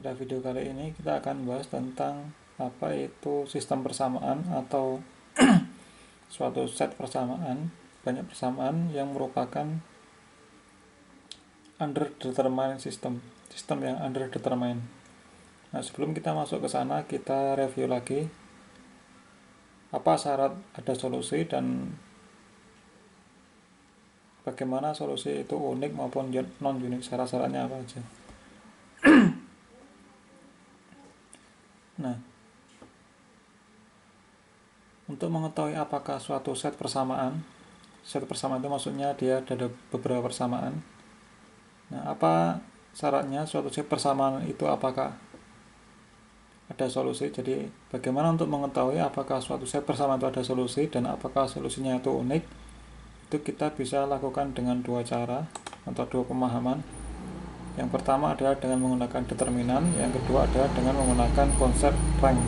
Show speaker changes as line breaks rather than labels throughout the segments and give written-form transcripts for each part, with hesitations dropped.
Pada video kali ini kita akan bahas tentang apa itu sistem persamaan atau suatu set persamaan, banyak persamaan yang merupakan underdetermined system yang underdetermined. Nah, sebelum kita masuk ke sana, kita review lagi apa syarat ada solusi dan bagaimana solusi itu unik maupun non-unik, syarat-syaratnya apa aja. Nah, untuk mengetahui apakah suatu set persamaan itu maksudnya dia ada beberapa persamaan. Nah, apa syaratnya suatu set persamaan itu apakah ada solusi? Jadi, bagaimana untuk mengetahui apakah suatu set persamaan itu ada solusi dan apakah solusinya itu unik? Itu kita bisa lakukan dengan dua cara atau dua pemahaman. Yang pertama adalah dengan menggunakan determinan, yang kedua adalah dengan menggunakan konsep rank.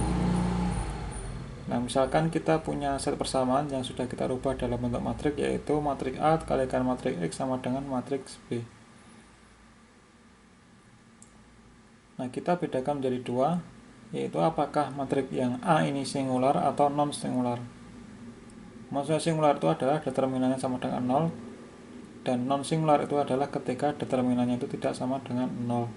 Nah, misalkan kita punya set persamaan yang sudah kita rubah dalam bentuk matriks, yaitu matriks A kalikan matriks X sama dengan matriks B. Nah, kita bedakan menjadi dua, yaitu apakah matriks yang A ini singular atau non-singular. Maksudnya singular itu adalah determinannya sama dengan 0, dan non-singular itu adalah ketika determinannya itu tidak sama dengan 0.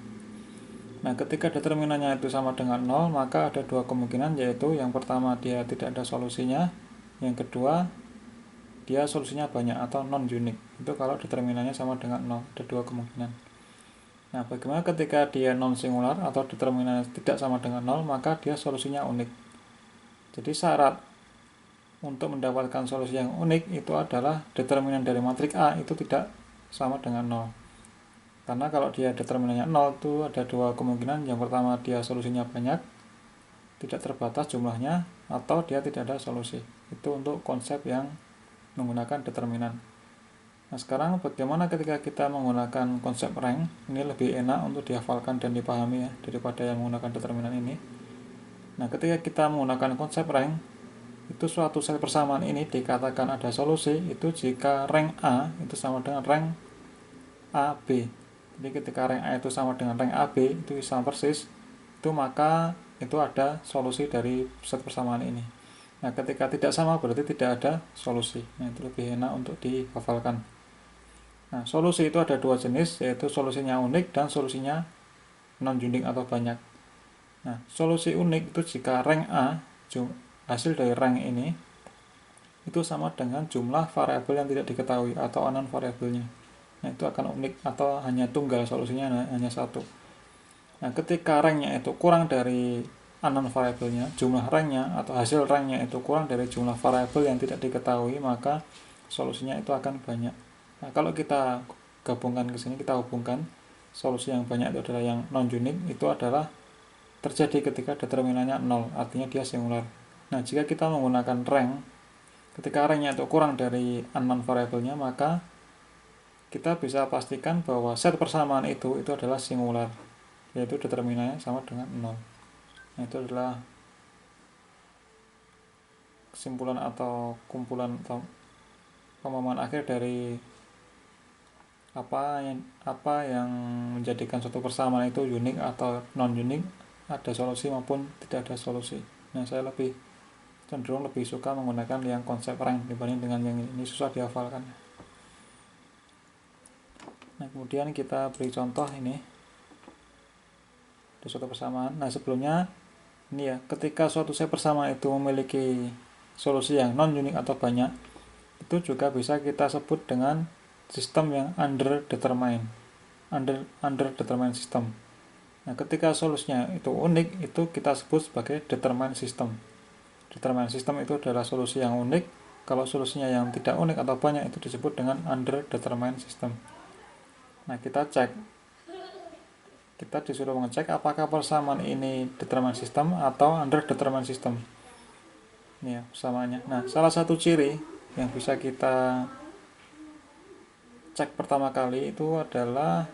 Nah, ketika determinannya itu sama dengan 0, maka ada dua kemungkinan, yaitu yang pertama dia tidak ada solusinya, yang kedua dia solusinya banyak atau non-unik. Itu kalau determinannya sama dengan 0, ada dua kemungkinan. Nah, bagaimana ketika dia non-singular atau determinannya tidak sama dengan 0, maka dia solusinya unik. Jadi syarat untuk mendapatkan solusi yang unik itu adalah determinan dari matriks A itu tidak sama dengan 0. Karena kalau dia determinannya 0 itu ada dua kemungkinan. Yang pertama dia solusinya banyak, tidak terbatas jumlahnya, atau dia tidak ada solusi. Itu untuk konsep yang menggunakan determinan. Nah, sekarang bagaimana ketika kita menggunakan konsep rank? Ini lebih enak untuk dihafalkan dan dipahami ya, daripada yang menggunakan determinan ini. Nah, ketika kita menggunakan konsep rank, itu suatu set persamaan ini dikatakan ada solusi itu jika rank A itu sama dengan rank AB. Jadi ketika rank A itu sama dengan rank AB itu sama persis, itu maka itu ada solusi dari set persamaan ini. Nah, ketika tidak sama berarti tidak ada solusi. Nah, itu lebih enak untuk dihafalkan. Nah, solusi itu ada dua jenis, yaitu solusinya unik dan solusinya non-unik atau banyak. Nah, solusi unik itu jika rank A, hasil dari rank ini, itu sama dengan jumlah variabel yang tidak diketahui atau unknown variabelnya. Nah, itu akan unik atau hanya tunggal, solusinya hanya satu. Nah, ketika ranknya itu kurang dari unknown variabelnya, jumlah ranknya atau hasil ranknya itu kurang dari jumlah variabel yang tidak diketahui, maka solusinya itu akan banyak. Nah, kalau kita gabungkan ke sini, kita hubungkan solusi yang banyak itu adalah yang non-unik, itu adalah terjadi ketika determinannya 0, artinya dia singular. Nah, jika kita menggunakan rank, ketika ranknya itu kurang dari unknown variabelnya, maka kita bisa pastikan bahwa set persamaan itu adalah singular, yaitu determinannya sama dengan 0. Nah, itu adalah kesimpulan atau kumpulan atau pemahaman akhir dari apa yang menjadikan suatu persamaan itu unik atau non-unik, ada solusi maupun tidak ada solusi. Nah, saya cenderung lebih suka menggunakan yang konsep rank dibanding dengan yang ini susah dihafalkan. Nah, kemudian kita beri contoh ini ada suatu persamaan. Nah, sebelumnya ini ya, ketika suatu set persamaan itu memiliki solusi yang non-unik atau banyak, itu juga bisa kita sebut dengan sistem yang underdetermined system. Nah, ketika solusinya itu unik, itu kita sebut sebagai determined system. Determined system itu adalah solusi yang unik. Kalau solusinya yang tidak unik atau banyak itu disebut dengan underdetermined system. Nah, kita disuruh mengecek apakah persamaan ini determined system atau underdetermined system. Ini ya persamaannya. Nah, salah satu ciri yang bisa kita cek pertama kali itu adalah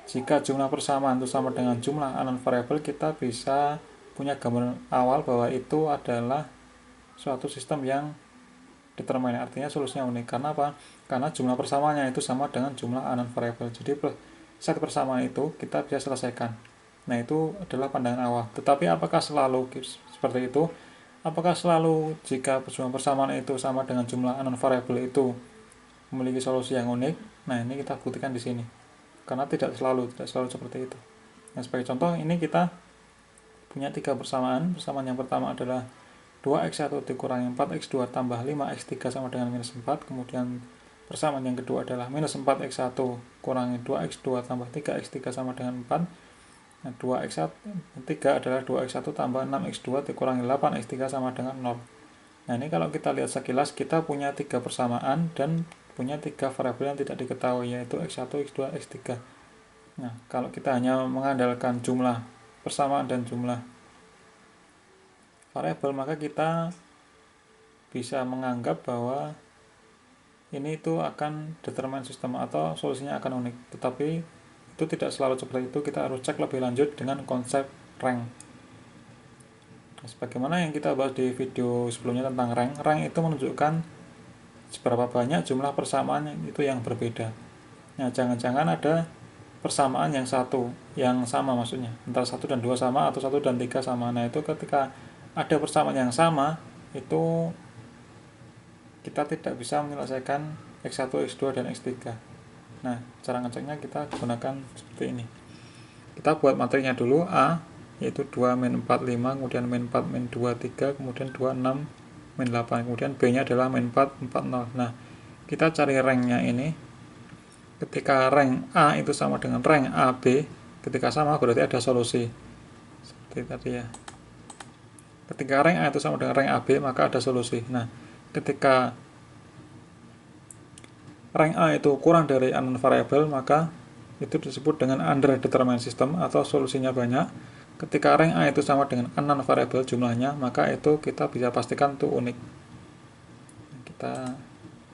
jika jumlah persamaan itu sama dengan jumlah unknown variable, kita bisa punya gambaran awal bahwa itu adalah suatu sistem yang determined, artinya solusinya unik. Karena apa? Karena jumlah persamaannya itu sama dengan jumlah unknown variable. Jadi set persamaan itu kita bisa selesaikan. Nah, itu adalah pandangan awal. Tetapi apakah selalu seperti itu? Apakah selalu jika jumlah persamaan itu sama dengan jumlah unknown variable itu memiliki solusi yang unik? Nah, ini kita buktikan di sini. Karena tidak selalu seperti itu. Nah, sebagai contoh, ini kita punya 3 persamaan. Persamaan yang pertama adalah 2x1 dikurangi 4x2 tambah 5x3 sama dengan minus 4. Kemudian persamaan yang kedua adalah minus 4x1 kurangi 2x2 tambah 3x3 sama dengan 4. Nah, 2x3 adalah 2x1 tambah 6x2 dikurangi 8x3 sama dengan 0. Nah, ini kalau kita lihat sekilas, kita punya 3 persamaan dan punya 3 variabel yang tidak diketahui, yaitu x1, x2, x3. Nah, kalau kita hanya mengandalkan jumlah persamaan dan jumlah variabel, maka kita bisa menganggap bahwa ini itu akan determinan sistem atau solusinya akan unik. Tetapi itu tidak selalu seperti itu. Kita harus cek lebih lanjut dengan konsep rank. Nah, sebagaimana yang kita bahas di video sebelumnya tentang rank, rank itu menunjukkan seberapa banyak jumlah persamaan itu yang berbeda. Nah, jangan-jangan ada persamaan yang sama maksudnya, antara 1 dan 2 sama atau 1 dan 3 sama. Nah, itu ketika ada persamaan yang sama, itu kita tidak bisa menyelesaikan X1, X2, dan X3. Nah, cara ngeceknya kita gunakan seperti ini. Kita buat materinya dulu, A, yaitu 2 min 4, 5, kemudian min 4, min 2, 3, kemudian 2, 6, min 8, kemudian B-nya adalah min 4, 4, 0. Nah, kita cari rank-nya ini. Ketika rank A itu sama dengan rank AB, ketika sama berarti ada solusi. Seperti tadi ya. Ketika rank A itu sama dengan rank AB, maka ada solusi. Nah, ketika rank A itu kurang dari unknown variable, maka itu disebut dengan underdetermined system atau solusinya banyak. Ketika rank A itu sama dengan unknown variable jumlahnya, maka itu kita bisa pastikan itu unik. Kita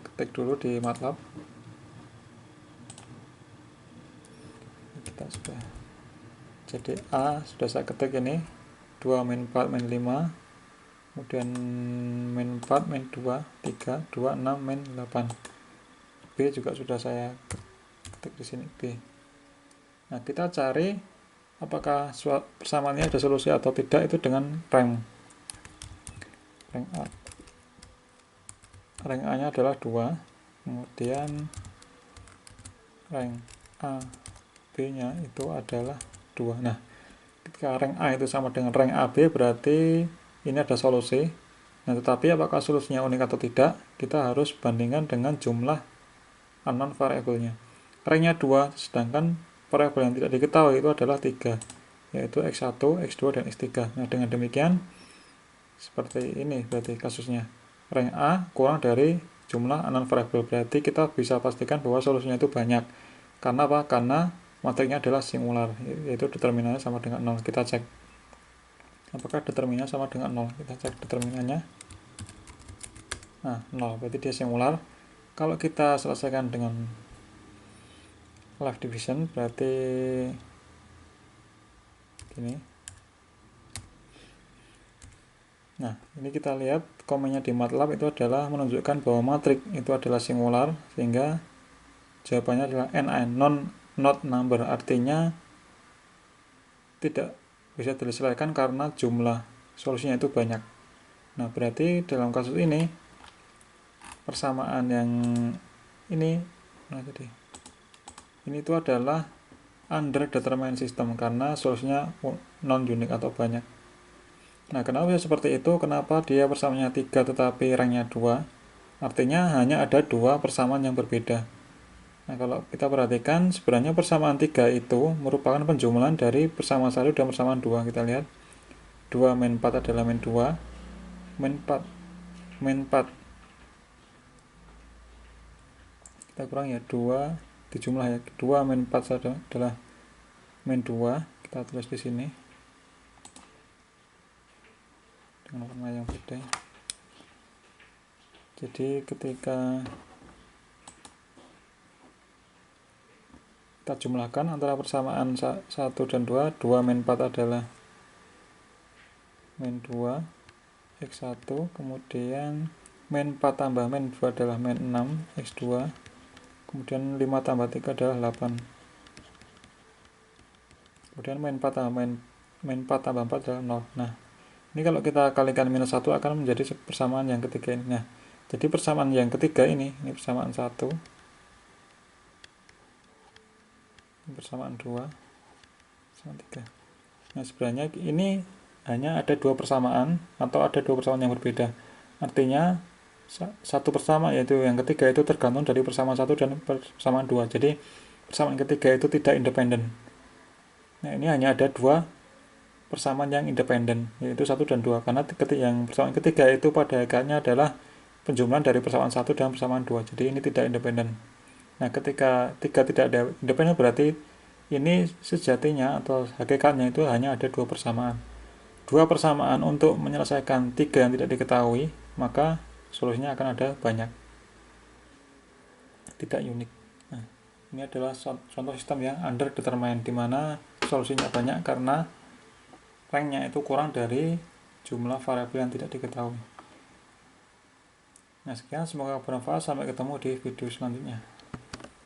ketik dulu di MATLAB. Kita sudah. Jadi A sudah saya ketik ini 2 min 4 min 5, kemudian min 4 min 2 3 2 6 min 8. B juga sudah saya ketik di sini B. Nah, kita cari apakah persamaannya ada solusi atau tidak itu dengan rank A. Rank A-nya adalah 2, kemudian rank A B-nya itu adalah 2. Nah, ketika rank A itu sama dengan rank AB, berarti ini ada solusi. Nah, tetapi apakah solusinya unik atau tidak, kita harus bandingkan dengan jumlah unknown variabelnya. Ranknya 2, sedangkan variabel yang tidak diketahui itu adalah 3, yaitu X1, X2, dan X3. Nah, dengan demikian, seperti ini berarti kasusnya. Rank A kurang dari jumlah unknown variabel, berarti kita bisa pastikan bahwa solusinya itu banyak. Karena apa? Karena matriknya adalah singular, yaitu determinannya sama dengan 0. Kita cek apakah determinannya sama dengan 0. Kita cek determinannya. Nah, 0, berarti dia singular. Kalau kita selesaikan dengan left division, berarti gini. Nah, ini kita lihat komennya di MATLAB itu adalah menunjukkan bahwa matrik itu adalah singular, sehingga jawabannya adalah NaN, not number, artinya tidak bisa diselesaikan karena jumlah solusinya itu banyak. Nah, berarti dalam kasus ini persamaan yang ini itu adalah underdetermined system karena solusinya non unik atau banyak. Nah, kenapa bisa seperti itu? Kenapa dia persamaannya 3 tetapi ranknya 2? Artinya hanya ada 2 persamaan yang berbeda. Nah, kalau kita perhatikan, sebenarnya persamaan 3 itu merupakan penjumlahan dari persamaan 1 dan persamaan 2. Kita lihat 2 min 4 adalah min 2, min 4 kita kurang ya, 2 dijumlah ya, 2 min 4 adalah min 2. Kita tulis di sini dengan warna yang beda. Jadi ketika kita jumlahkan antara persamaan 1 dan 2, 2 min 4 adalah min 2 X1, kemudian min 4 tambah min 2 adalah min 6 X2, kemudian 5 tambah 3 adalah 8. Kemudian min 4 tambah 4 adalah 0. Nah, ini kalau kita kalikan minus 1 akan menjadi persamaan yang ketiga ini. Nah, jadi persamaan yang ketiga ini persamaan 1, ini persamaan 2, persamaan 3. Nah, sebenarnya ini hanya ada dua persamaan atau ada dua persamaan yang berbeda. Artinya satu persamaan yaitu yang ketiga itu tergantung dari persamaan 1 dan persamaan 2. Jadi persamaan ketiga itu tidak independen. Nah, ini hanya ada dua persamaan yang independen, yaitu 1 dan 2. Karena yang persamaan ketiga itu pada hakikatnya adalah penjumlahan dari persamaan 1 dan persamaan 2. Jadi ini tidak independen. Nah, ketika 3 tidak ada independen berarti ini sejatinya atau hakikatnya itu hanya ada dua persamaan. Dua persamaan untuk menyelesaikan 3 yang tidak diketahui, maka solusinya akan ada banyak. Tidak unik. Nah, ini adalah contoh sistem yang underdetermined, di mana solusinya banyak karena ranknya itu kurang dari jumlah variabel yang tidak diketahui. Nah, sekian, semoga bermanfaat. Sampai ketemu di video selanjutnya.